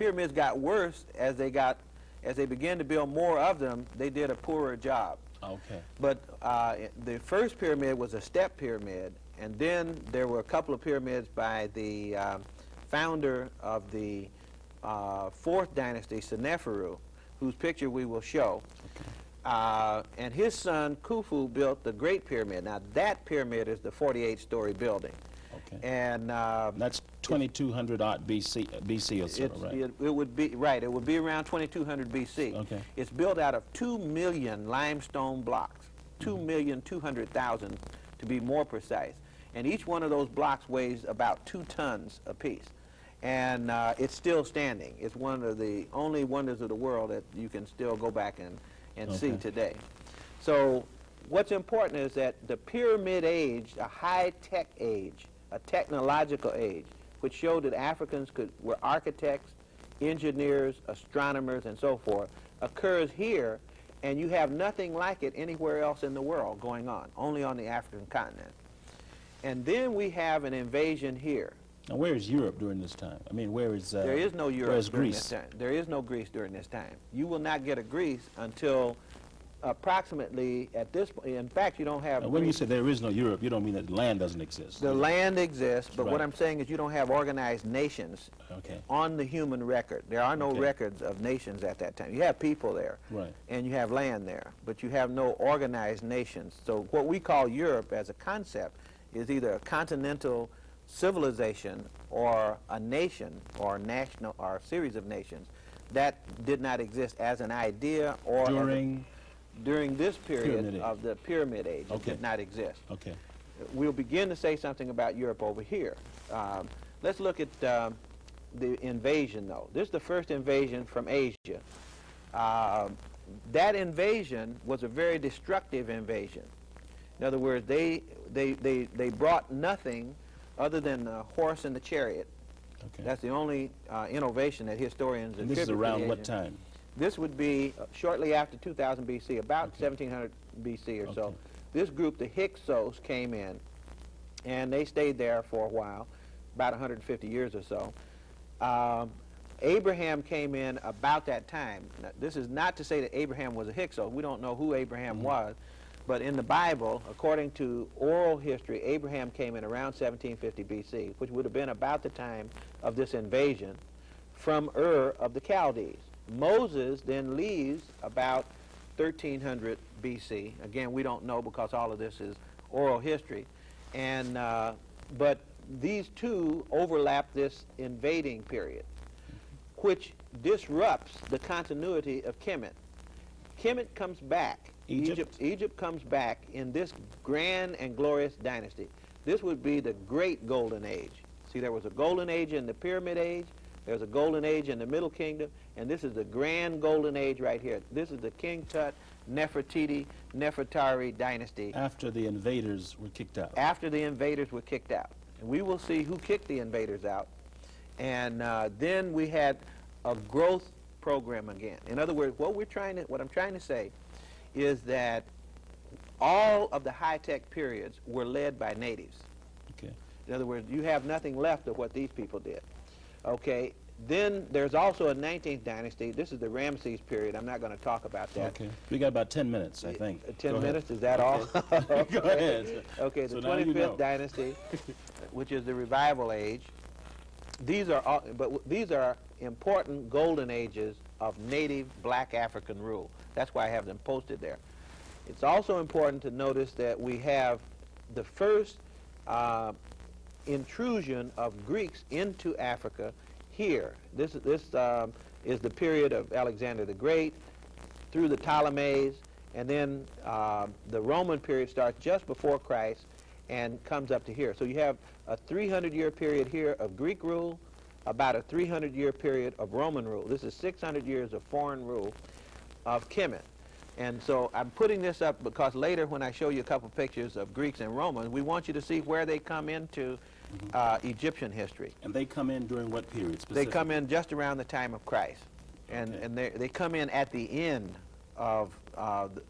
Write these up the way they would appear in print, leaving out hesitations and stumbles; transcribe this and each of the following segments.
pyramids got worse as they began to build more of them. They did a poorer job. Okay. But the first pyramid was a step pyramid, and then there were a couple of pyramids by the founder of the fourth dynasty, Seneferu, whose picture we will show. Okay. And his son Khufu built the Great Pyramid. Now that pyramid is the 48-story building. Okay. And that's 2200 odd BC or so, right? It would be right. It would be around 2200 BC. Okay. It's built out of 2 million limestone blocks, 2,200,000 to be more precise. And each one of those blocks weighs about 2 tons apiece. And it's still standing. It's one of the only wonders of the world that you can still go back and see today. So what's important is that the pyramid age, a high-tech age, a technological age, which showed that Africans were architects, engineers, astronomers, and so forth, occurs here, and you have nothing like it anywhere else in the world going on, only on the African continent. And then we have an invasion here. Now, where is Europe during this time? I mean, where is there is no Europe where is during Greece? This time. There is no Greece during this time. You will not get a Greece until approximately at this point. In fact, you don't have. When you say there is no Europe, you don't mean that the land doesn't exist. The land exists, but right. what I'm saying is you don't have organized nations on the human record. There are no records of nations at that time. You have people there, right, and you have land there, but you have no organized nations. So what we call Europe as a concept is either a continental civilization or a nation or national or a series of nations that did not exist as an idea or during this period of the Pyramid Age. It did not exist. Okay. We'll begin to say something about Europe over here. Let's look at the invasion, though. This is the first invasion from Asia. That invasion was a very destructive invasion. In other words, they brought nothing other than the horse and the chariot. Okay. That's the only innovation that historians attribute. And this is around what time? This would be shortly after 2000 BC, about 1700 BC or so. This group, the Hyksos, came in, and they stayed there for a while, about 150 years or so. Abraham came in about that time. Now, this is not to say that Abraham was a Hyksos. We don't know who Abraham was. But in the Bible, according to oral history, Abraham came in around 1750 BC, which would have been about the time of this invasion from Ur of the Chaldees. Moses then leaves about 1300 BC. Again, we don't know because all of this is oral history. And, but these two overlap this invading period, which disrupts the continuity of Kemet. Kemet comes back. Egypt comes back in this grand and glorious dynasty. This would be the great golden age. See, there was a golden age in the Pyramid Age, there's a golden age in the Middle Kingdom, and this is the grand golden age right here. This is the King Tut, Nefertiti, Nefertari dynasty. After the invaders were kicked out. After the invaders were kicked out. And we will see who kicked the invaders out. And then we had a growth program again. In other words, what I'm trying to say is that all of the high-tech periods were led by natives. Okay. In other words, you have nothing left of what these people did. Okay. Then there's also a 19th dynasty. This is the Ramses period. I'm not going to talk about that. Okay. We got about 10 minutes, I think. 10 minutes? Is that all? Okay. Go ahead. Okay, the 25th dynasty, which is the Revival Age. These are all, but these are important golden ages of native black African rule. That's why I have them posted there. It's also important to notice that we have the first intrusion of Greeks into Africa here. This is the period of Alexander the Great through the Ptolemies, and then the Roman period starts just before Christ and comes up to here. So you have a 300-year period here of Greek rule, about a 300-year period of Roman rule. This is 600 years of foreign rule of Kemet. And so I'm putting this up because later when I show you a couple pictures of Greeks and Romans, we want you to see where they come into Egyptian history. And they come in during what period specifically? They come in just around the time of Christ. And they come in at the end of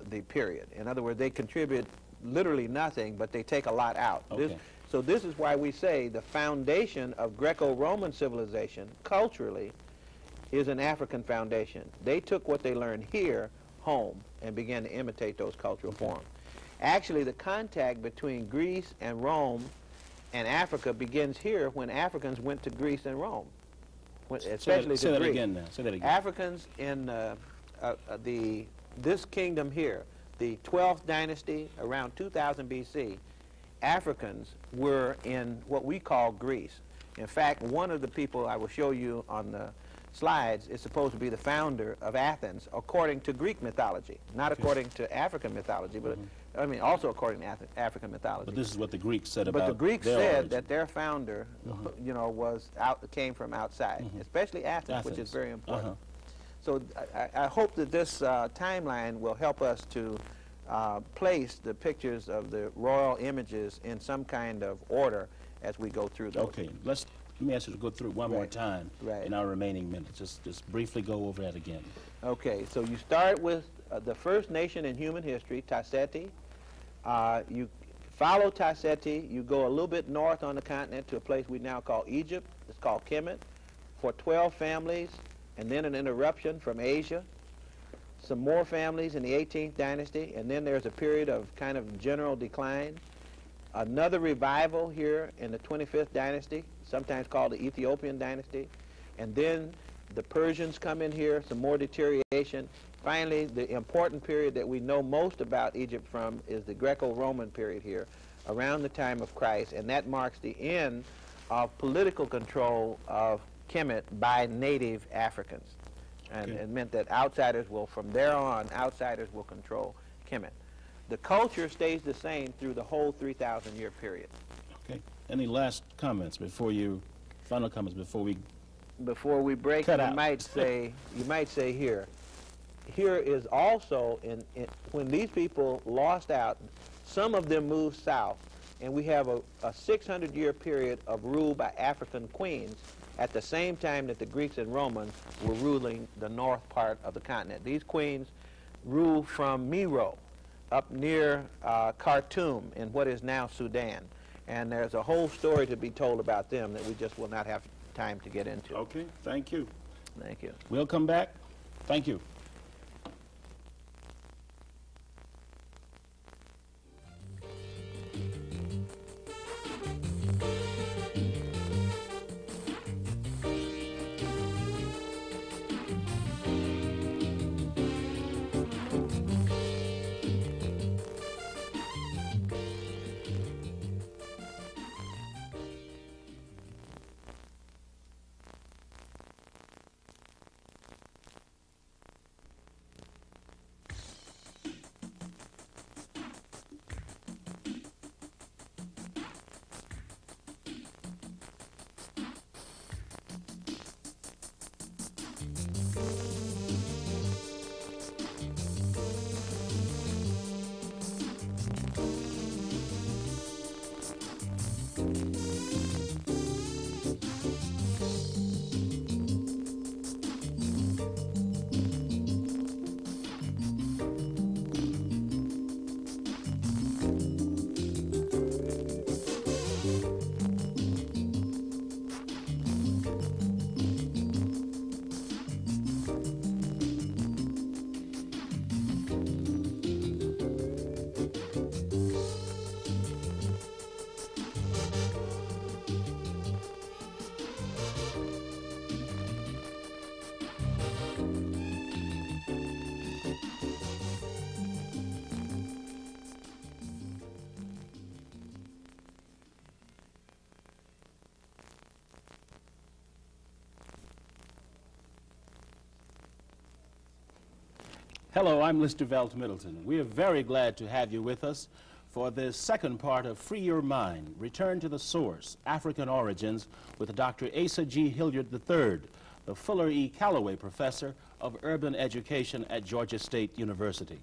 the period. In other words, they contribute literally nothing, but they take a lot out. So this is why we say the foundation of Greco-Roman civilization, culturally, is an African foundation. They took what they learned here home and began to imitate those cultural forms. Actually, the contact between Greece and Rome and Africa begins here when Africans went to Greece and Rome, especially say to that Greece. again now. Say that again. Africans in this kingdom here, the 12th dynasty, around 2000 BC, Africans were in what we call Greece. In fact, one of the people I will show you on the slides is supposed to be the founder of Athens, according to Greek mythology, not according to African mythology, but I mean also according to African mythology. But this is what the Greeks said about But the Greeks their said origin. that their founder, you know, came from outside, especially Athens, which is very important. So I hope that this timeline will help us to place the pictures of the royal images in some kind of order as we go through those. Okay, let me ask you to go through it one more time in our remaining minutes. Just briefly go over that again. Okay, so you start with the first nation in human history, Tasseti. You follow Tasseti, you go a little bit north on the continent to a place we now call Egypt. It's called Kemet, for 12 families, and then an interruption from Asia. Some more families in the 18th dynasty, and then there's a period of kind of general decline. Another revival here in the 25th dynasty, sometimes called the Ethiopian dynasty. And then the Persians come in here, some more deterioration. Finally, the important period that we know most about Egypt from is the Greco-Roman period here, around the time of Christ, and that marks the end of political control of Kemet by native Africans. And it meant that outsiders will, from there on, outsiders will control Kemet. The culture stays the same through the whole 3,000-year period. Okay. Any last comments before you, final comments before we break, you might say here is also, when these people lost out, some of them moved south, and we have a 600-year period of rule by African queens at the same time that the Greeks and Romans were ruling the north part of the continent. These queens ruled from Meroe up near Khartoum in what is now Sudan. And there's a whole story to be told about them that we just will not have time to get into. Okay, thank you. Thank you. We'll come back. Thank you. Hello, I'm Listervelt, Middleton. We are very glad to have you with us for this second part of Free Your Mind, Return to the Source, African Origins, with Dr. Asa G. Hilliard III, the Fuller E. Calloway Professor of Urban Education at Georgia State University.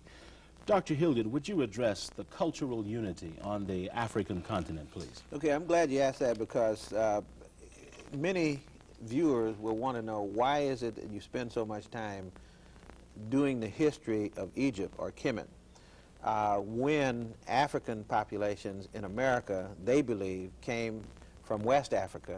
Dr. Hilliard, would you address the cultural unity on the African continent, please? Okay, I'm glad you asked that because many viewers will want to know why is it that you spend so much time doing the history of Egypt or Kemet when African populations in America, they believe, came from West Africa